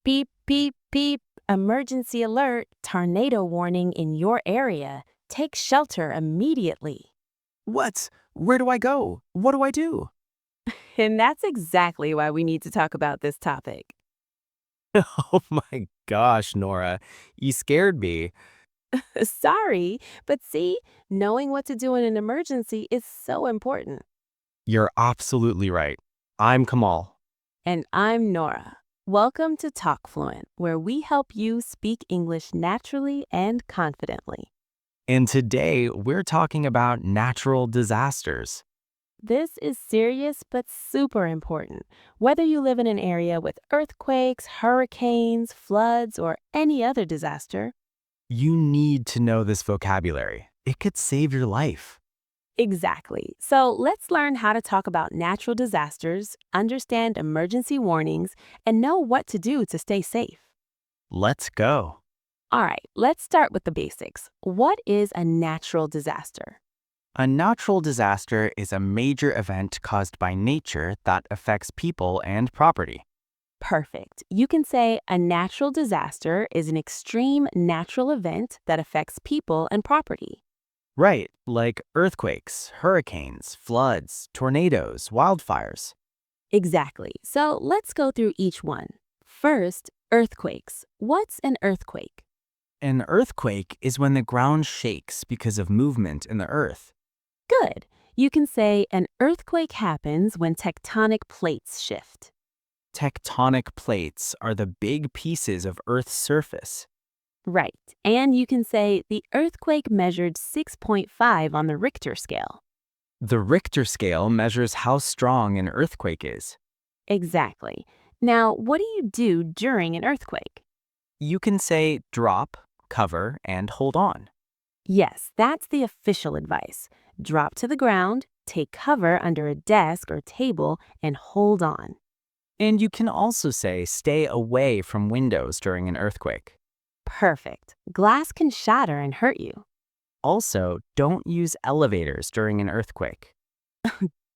Beep, beep, beep. Emergency alert, tornado warning in your area. Take shelter immediately. What? Where do I go? What do I do? And that's exactly why we need to talk about this topic. Oh my gosh, Nora. You scared me. Sorry, but see, knowing what to do in an emergency is so important. You're absolutely right. I'm Kamal. And I'm Nora. Welcome to TalkFluent, where we help you speak English naturally and confidently. And today we're talking about natural disasters. This is serious but super important. Whether you live in an area with earthquakes, hurricanes, floods, or any other disaster. You need to know this vocabulary. It could save your life. Exactly. So let's learn how to talk about natural disasters, understand emergency warnings, and know what to do to stay safe. Let's go. All right, let's start with the basics. What is a natural disaster? A natural disaster is a major event caused by nature that affects people and property. Perfect. You can say a natural disaster is an extreme natural event that affects people and property. Right, like earthquakes, hurricanes, floods, tornadoes, wildfires. Exactly. So let's go through each one. First, earthquakes. What's an earthquake? An earthquake is when the ground shakes because of movement in the earth. Good. You can say an earthquake happens when tectonic plates shift. Tectonic plates are the big pieces of Earth's surface. Right. And you can say the earthquake measured 6.5 on the Richter scale. The Richter scale measures how strong an earthquake is. Exactly. Now, what do you do during an earthquake? You can say drop, cover, and hold on. Yes, that's the official advice. Drop to the ground, take cover under a desk or table, and hold on. And you can also say stay away from windows during an earthquake. Perfect. Glass can shatter and hurt you. Also, don't use elevators during an earthquake.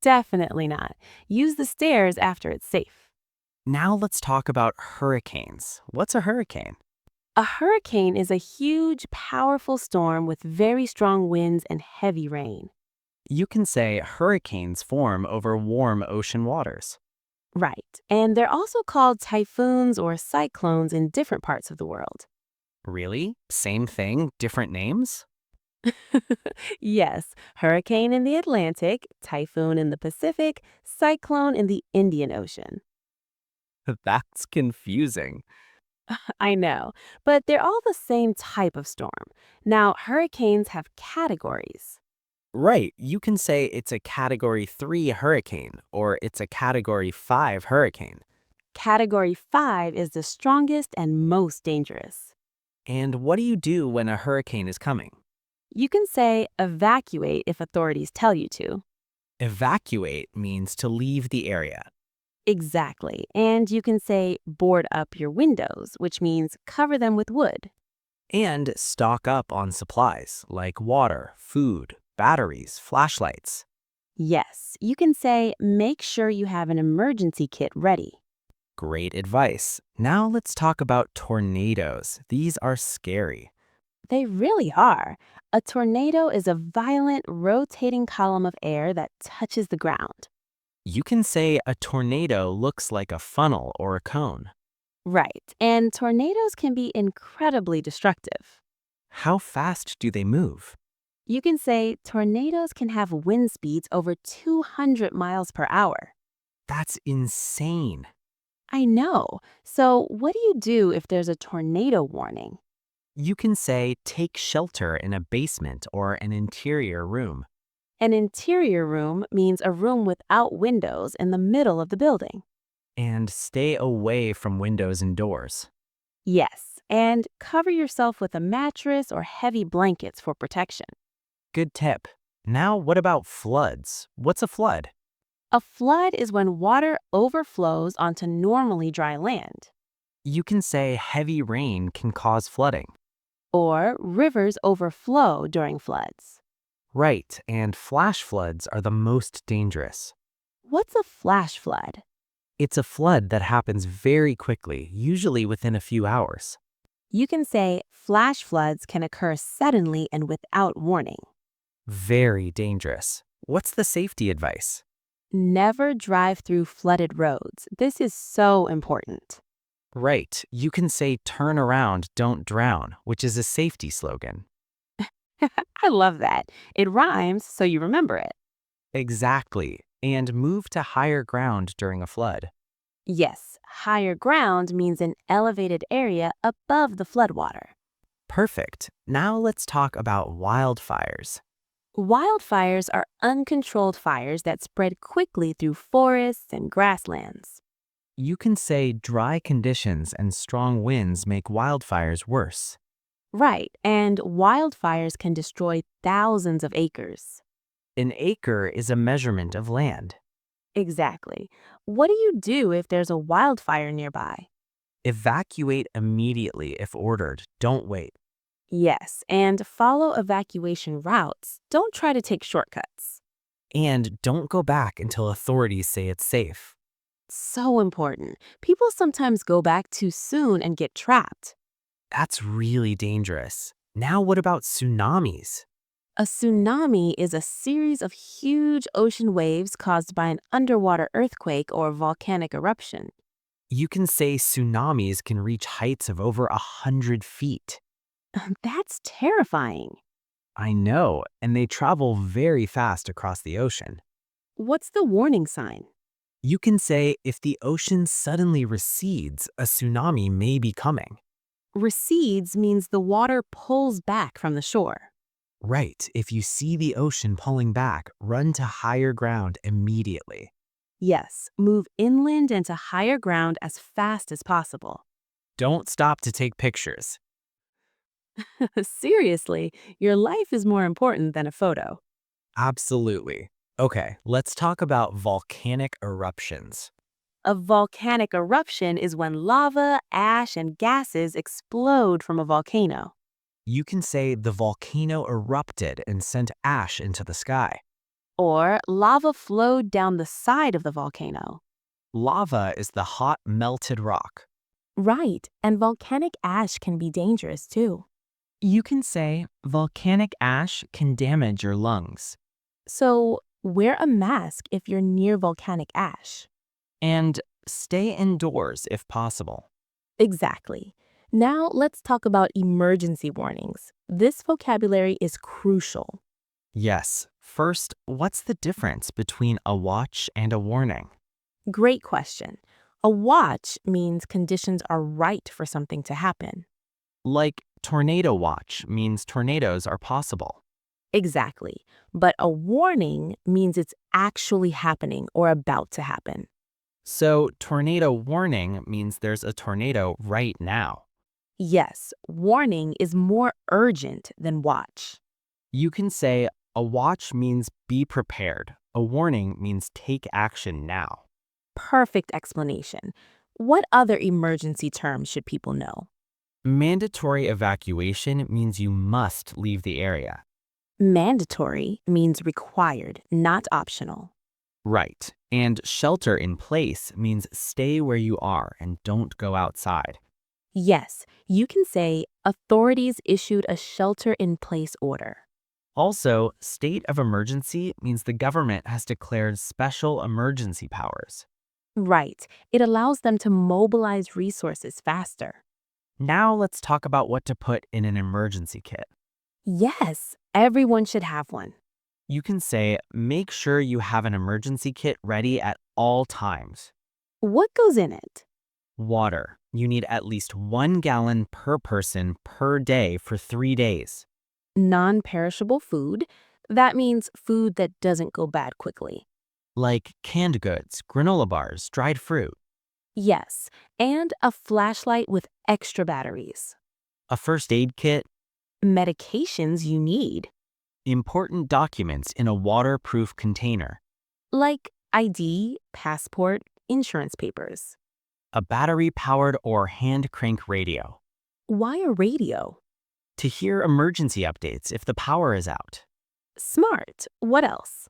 Definitely not. Use the stairs after it's safe. Now let's talk about hurricanes. What's a hurricane? A hurricane is a huge, powerful storm with very strong winds and heavy rain. You can say hurricanes form over warm ocean waters. Right. And they're also called typhoons or cyclones in different parts of the world. Really? Same thing, different names? Yes, hurricane in the Atlantic, typhoon in the Pacific, cyclone in the Indian Ocean. That's confusing. I know, but they're all the same type of storm. Now, hurricanes have categories. Right, you can say it's a Category 3 hurricane or it's a Category 5 hurricane. Category 5 is the strongest and most dangerous. And what do you do when a hurricane is coming? You can say evacuate if authorities tell you to. Evacuate means to leave the area. Exactly. And you can say board up your windows, which means cover them with wood. And stock up on supplies like water, food, batteries, flashlights. Yes, you can say make sure you have an emergency kit ready. Great advice. Now let's talk about tornadoes. These are scary. They really are. A tornado is a violent, rotating column of air that touches the ground. You can say a tornado looks like a funnel or a cone. Right, and tornadoes can be incredibly destructive. How fast do they move? You can say tornadoes can have wind speeds over 200 miles per hour. That's insane. I know. So, what do you do if there's a tornado warning? You can say take shelter in a basement or an interior room. An interior room means a room without windows in the middle of the building. And stay away from windows and doors. Yes, and cover yourself with a mattress or heavy blankets for protection. Good tip. Now, what about floods? What's a flood? A flood is when water overflows onto normally dry land, You can say heavy rain can cause flooding. or rivers overflow during floods. Right, and flash floods are the most dangerous. What's a flash flood? It's a flood that happens very quickly, usually within a few hours. You can say flash floods can occur suddenly and without warning. Very dangerous. What's the safety advice? Never drive through flooded roads. This is so important. Right, you can say turn around, don't drown, which is a safety slogan. I love that. It rhymes, so you remember it. Exactly, and move to higher ground during a flood. Yes, higher ground means an elevated area above the floodwater. Perfect. Now let's talk about wildfires. Wildfires are uncontrolled fires that spread quickly through forests and grasslands. You can say dry conditions and strong winds make wildfires worse. Right, and wildfires can destroy thousands of acres. An acre is a measurement of land. Exactly. What do you do if there's a wildfire nearby? Evacuate immediately if ordered. Don't wait. Yes, and follow evacuation routes. Don't try to take shortcuts. And don't go back until authorities say it's safe. So important. People sometimes go back too soon and get trapped. That's really dangerous. Now, what about tsunamis? A tsunami is a series of huge ocean waves caused by an underwater earthquake or volcanic eruption. You can say tsunamis can reach heights of over 100 feet. That's terrifying. I know, and they travel very fast across the ocean. What's the warning sign? You can say if the ocean suddenly recedes, a tsunami may be coming. Recedes means the water pulls back from the shore. Right, if you see the ocean pulling back, run to higher ground immediately. Yes, move inland and to higher ground as fast as possible. Don't stop to take pictures. Seriously, your life is more important than a photo. Absolutely. Okay, let's talk about volcanic eruptions. A volcanic eruption is when lava, ash, and gases explode from a volcano. You can say the volcano erupted and sent ash into the sky. Or lava flowed down the side of the volcano. Lava is the hot, melted rock. Right, and volcanic ash can be dangerous too. You can say volcanic ash can damage your lungs. So, wear a mask if you're near volcanic ash. And stay indoors if possible. Exactly. Now, let's talk about emergency warnings. This vocabulary is crucial. Yes. First, what's the difference between a watch and a warning? Great question. A watch means conditions are right for something to happen. Like tornado watch means tornadoes are possible. Exactly. But a warning means it's actually happening or about to happen. So, tornado warning means there's a tornado right now. Yes, warning is more urgent than watch. You can say a watch means be prepared. A warning means take action now. Perfect explanation. What other emergency terms should people know? Mandatory evacuation means you must leave the area. Mandatory means required, not optional. Right. And shelter in place means stay where you are and don't go outside. Yes, you can say authorities issued a shelter-in-place order. Also, state of emergency means the government has declared special emergency powers. Right, it allows them to mobilize resources faster. Now let's talk about what to put in an emergency kit. Yes, everyone should have one. You can say, make sure you have an emergency kit ready at all times. What goes in it? Water. You need at least 1 gallon per person per day for 3 days. Non-perishable food. That means food that doesn't go bad quickly. Like canned goods, granola bars, dried fruit. Yes, and a flashlight with extra batteries. A first aid kit. Medications you need, Important documents in a waterproof container. like ID, passport, insurance papers. A battery-powered or hand-crank radio. Why a radio? To hear emergency updates if the power is out. Smart. What else?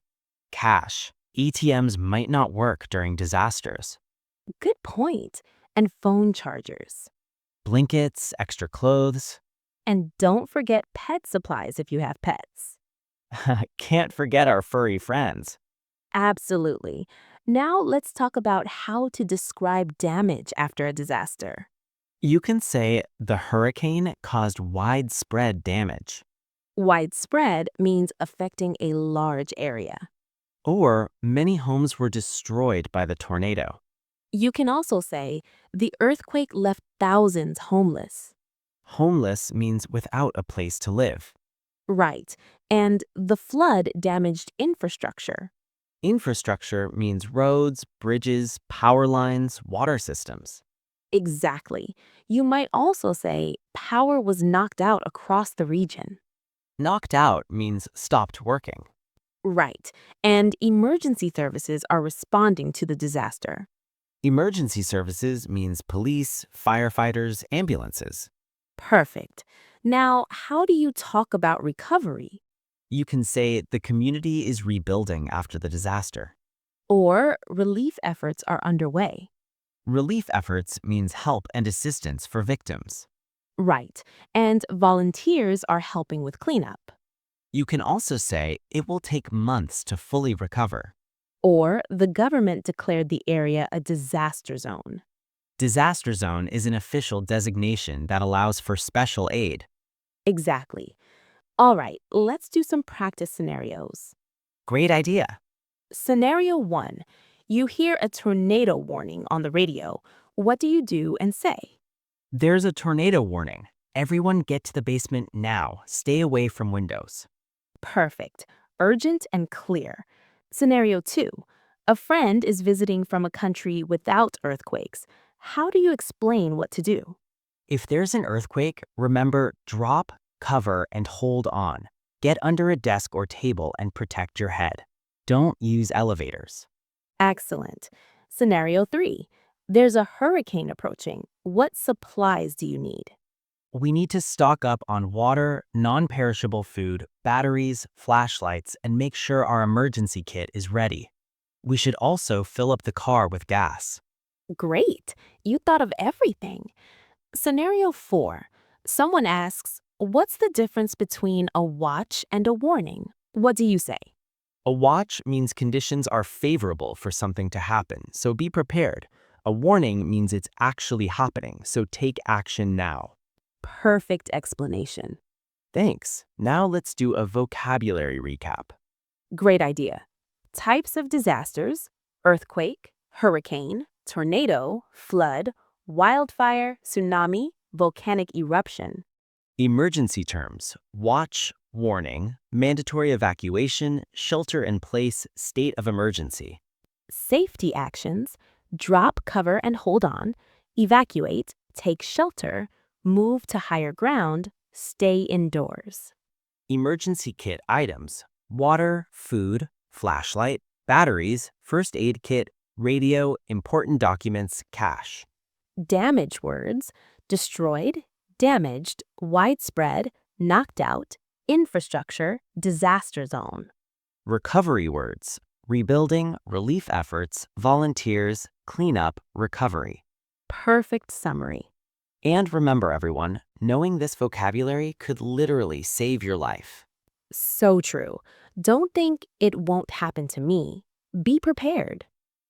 Cash. ATMs might not work during disasters. Good point. And phone chargers. Blankets, extra clothes. And don't forget pet supplies if you have pets. Can't forget our furry friends. Absolutely. Now let's talk about how to describe damage after a disaster. You can say the hurricane caused widespread damage. Widespread means affecting a large area. Or many homes were destroyed by the tornado. You can also say the earthquake left thousands homeless. Homeless means without a place to live. Right. And the flood damaged infrastructure. Infrastructure means roads, bridges, power lines, water systems. Exactly. You might also say power was knocked out across the region. Knocked out means stopped working. Right. And emergency services are responding to the disaster. Emergency services means police, firefighters, ambulances. Perfect. Now, how do you talk about recovery? You can say the community is rebuilding after the disaster. Or relief efforts are underway. Relief efforts means help and assistance for victims. Right. And volunteers are helping with cleanup. You can also say it will take months to fully recover. Or the government declared the area a disaster zone. Disaster zone is an official designation that allows for special aid. Exactly. All right, let's do some practice scenarios. Great idea. Scenario 1. You hear a tornado warning on the radio. What do you do and say? There's a tornado warning. Everyone get to the basement now. Stay away from windows. Perfect. Urgent and clear. Scenario 2. A friend is visiting from a country without earthquakes. How do you explain what to do? If there's an earthquake, remember drop, cover, and hold on. Get under a desk or table and protect your head. Don't use elevators. Excellent. Scenario 3. There's a hurricane approaching. What supplies do you need? We need to stock up on water, non-perishable food, batteries, flashlights, and make sure our emergency kit is ready. We should also fill up the car with gas. Great. You thought of everything. Scenario 4. Someone asks, what's the difference between a watch and a warning? What do you say? A watch means conditions are favorable for something to happen, so be prepared. A warning means it's actually happening, so take action now. Perfect explanation. Thanks. Now let's do a vocabulary recap. Great idea. Types of disasters: earthquake, hurricane, tornado, flood, wildfire, tsunami, volcanic eruption. Emergency terms: watch, warning, mandatory evacuation, shelter in place, state of emergency. Safety actions: drop, cover, and hold on, evacuate, take shelter, move to higher ground, stay indoors. Emergency kit items: water, food, flashlight, batteries, first aid kit, radio, important documents, cash. Damage words: destroyed, damaged, widespread, knocked out, infrastructure, disaster zone. Recovery words: rebuilding, relief efforts, volunteers, cleanup, recovery. Perfect summary. And remember, everyone, knowing this vocabulary could literally save your life. So true. Don't think it won't happen to me. Be prepared.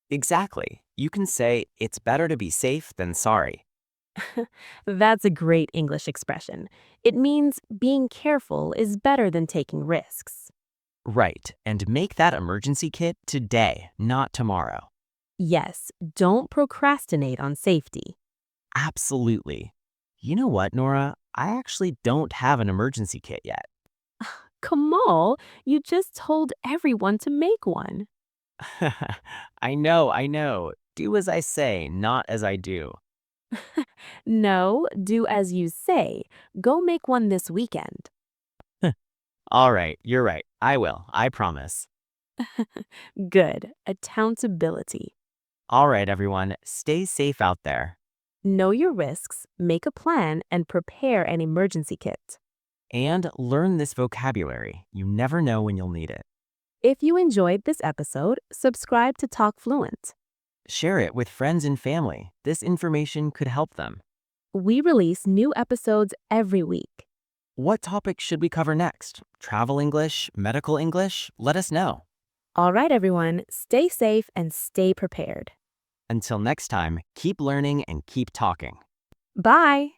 Exactly. You can say, it's better to be safe than sorry. That's a great English expression. It means being careful is better than taking risks. Right, and make that emergency kit today, not tomorrow. Yes, don't procrastinate on safety. Absolutely. You know what, Nora? I actually don't have an emergency kit yet. Kamal, you just told everyone to make one. I know. Do as I say, not as I do. No, do as you say. Go make one this weekend. All right, you're right. I will, I promise. Good. Accountability. All right, everyone, stay safe out there. Know your risks, make a plan, and prepare an emergency kit. And learn this vocabulary. You never know when you'll need it. If you enjoyed this episode, subscribe to TalkFluent. Share it with friends and family. This information could help them. We release new episodes every week. What topics should we cover next? Travel English? Medical English? Let us know. All right, everyone, stay safe and stay prepared. Until next time, keep learning and keep talking. Bye!